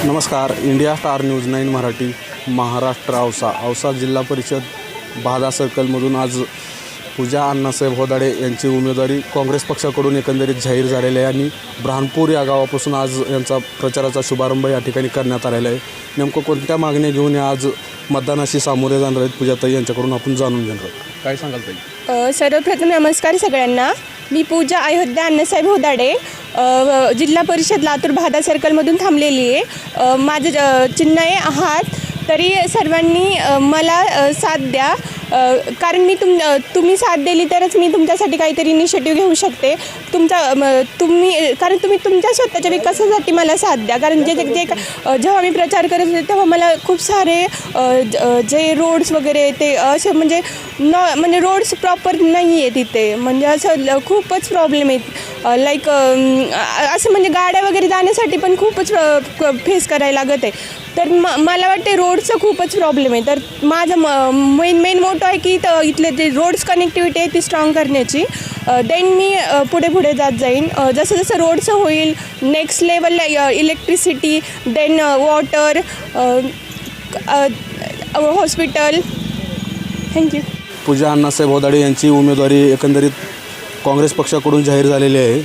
नमस्कार. India star news 9 Marathi Maharashtra Ausa जिल्हा परिषद बाधा सर्कलमधून आज पूजा अण्णासाहेब होदाडे यांची उमेदवारी काँग्रेस पक्षाकडून एकंदरीत जाहीर झालेली आहे आणि ब्राह्मणपूर या गावापासून आज यांचा प्रचाराचा शुभारंभ या ठिकाणी करण्यात आलेला आहे. नेमकं कोणत्या मागण्या घेऊन आज मतदानाशी सामोरे जाणार आहेत पूजाताई यांच्याकडून आपण जाणून घेणार आहोत. काय सांगाल ताई? सर्वप्रथम नमस्कार सगळ्यांना. मी पूजा अयोध्या अण्णासाहेब होदाडे जिल्हा परिषद लातूर बाधा सर्कलमधून थांबलेली आहे. माझं चिन्ह आहे हात. तरी सर्वांनी मला साथ द्या, कारण तुम्ही साथ दिली तरच मी तुमच्यासाठी काहीतरी इनिशिएटिव्ह घेऊ शकते. कारण तुम्ही तुमच्या स्वतःच्या विकासासाठी मला साथ द्या. कारण जेव्हा मी प्रचार करत होते तेव्हा मला खूप सारे जे रोड्स वगैरे ते असे म्हणजे रोड्स प्रॉपर नाही आहे तिथे. म्हणजे असं खूपच प्रॉब्लेम आहेत. लाईक असं म्हणजे गाड्या वगैरे जाण्यासाठी पण खूपच फेस करायला लागत आहे. तर मला वाटते रोडचं खूपच प्रॉब्लेम आहे. तर माझं मेन मोठं आहे की इथले जे रोड्स कनेक्टिव्हिटी आहे ती स्ट्रॉंग करण्याची. देन मी पुढे जात जाईन. जसं जसं रोडचं होईल नेक्स्ट लेवलला electricity, then water, hospital. Thank you. Puja Annasaheb Hodade यांची उमेदवारी एकंदरीत काँग्रेस पक्षाकडून जाहीर झालेली आहे.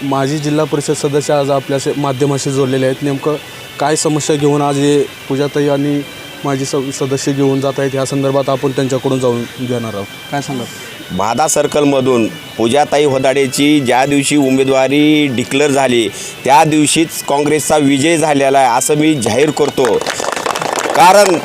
माजी जिल्हा परिषद सदस्य आज आपल्या माध्यमाशी जोडलेले आहेत. नेमकं काय समस्या घेऊन आज हे पूजाताई आणि माजी सदस्य घेऊन जात आहेत या संदर्भात आपण त्यांच्याकडून जाऊन घेणार आहोत. काय सांगा? बाधा सर्कलमधून पूजाताई होदाडेची ज्या दिवशी उमेदवारी डिक्लेअर झाली त्या दिवशीच काँग्रेसचा विजय झालेला आहे असं मी जाहीर करतो. कारण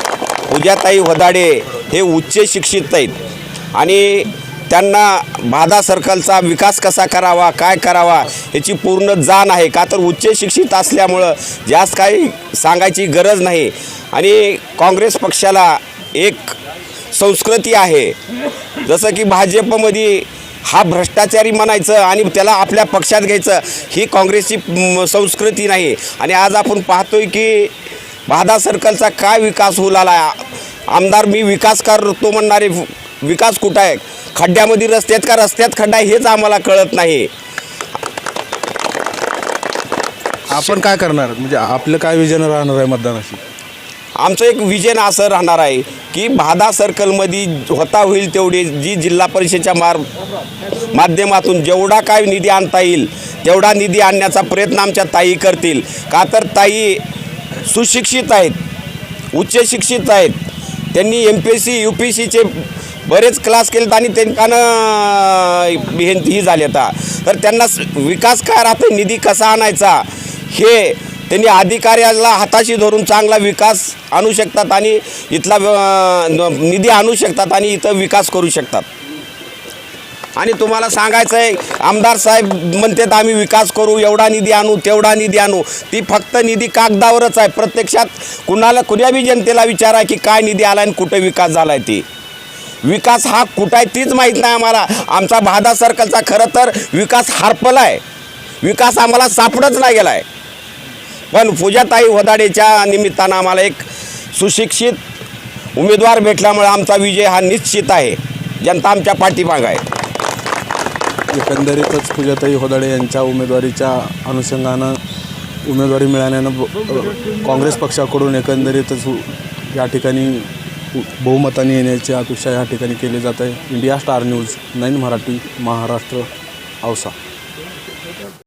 पूजाताई होदाडे हे उच्च शिक्षित आहेत आणि त्यांना बाधा सर्कलचा विकास कसा करावा, काय करावा याची पूर्ण जाण आहे. का तर उच्च शिक्षित असल्यामुळं जास्त काही सांगायची गरज नाही. आणि काँग्रेस पक्षाला एक संस्कृती आहे, जसं की भाजपमध्ये हा भ्रष्टाचारी म्हणायचं आणि त्याला आपल्या पक्षात घ्यायचं, ही काँग्रेसची संस्कृती नाही. आणि आज आपण पाहतोय की बाधा सर्कलचा काय विकास होऊ लागला. आमदार मी विकास करतो म्हणणारे विकास कुठं आहे? खड्ड्यामध्ये रस्त्यात का रस्त्यात खड्डा हेच आम्हाला कळत नाही. आपण काय करणार, म्हणजे आपलं काय विजन राहणार आहे मतदानाशी? आमचं एक विजन असं राहणार आहे की बाधा सर्कलमध्ये होता होईल तेवढी जी जिल्हा परिषदेच्या माध्यमातून जेवढा काय निधी आणता येईल तेवढा निधी आणण्याचा प्रयत्न आमच्या ताई करतील. का तर ताई सुशिक्षित आहेत, उच्च शिक्षित आहेत. त्यांनी MPSC UPSCचे बरेच क्लास केलेत आणि त्यांच्यानं ही झाले आता. तर त्यांना विकास काय राहतो, निधी कसा आणायचा हे त्यांनी अधिकाऱ्याला हाताशी धरून चांगला विकास आणू शकतात आणि इथला निधी आणू शकतात आणि इथं विकास करू शकतात. आणि तुम्हाला सांगायचं आहे, आमदार साहेब म्हणतात आम्ही विकास करू, एवढा निधी आणू तेवढा निधी आणू. ती फक्त निधी कागदावरच आहे. प्रत्यक्षात कुण्या बी जनतेला विचारा की काय निधी आला आणि कुठं विकास झाला आहे. ती विकास हा कुठं आहे तीच माहीत नाही आम्हाला. आमचा बाधा सर्कलचा खरं तर विकास हरपला आहे. विकास आम्हाला सापडच नाही गेला आहे. पण पूजाताई होदाडेच्या निमित्तानं आम्हाला एक सुशिक्षित उमेदवार भेटल्यामुळे आमचा विजय हा निश्चित आहे. जनता आमच्या पाठीमागं आहे. एकंदरीतच पूजाताई होदाडे यांच्या उमेदवारीच्या अनुषंगानं उमेदवारी मिळाल्यानं काँग्रेस पक्षाकडून एकंदरीतच या ठिकाणी बहुमताने येण्याची अपेक्षा या ठिकाणी केली जात आहे. India star news 9 Marathi Maharashtra Ausa.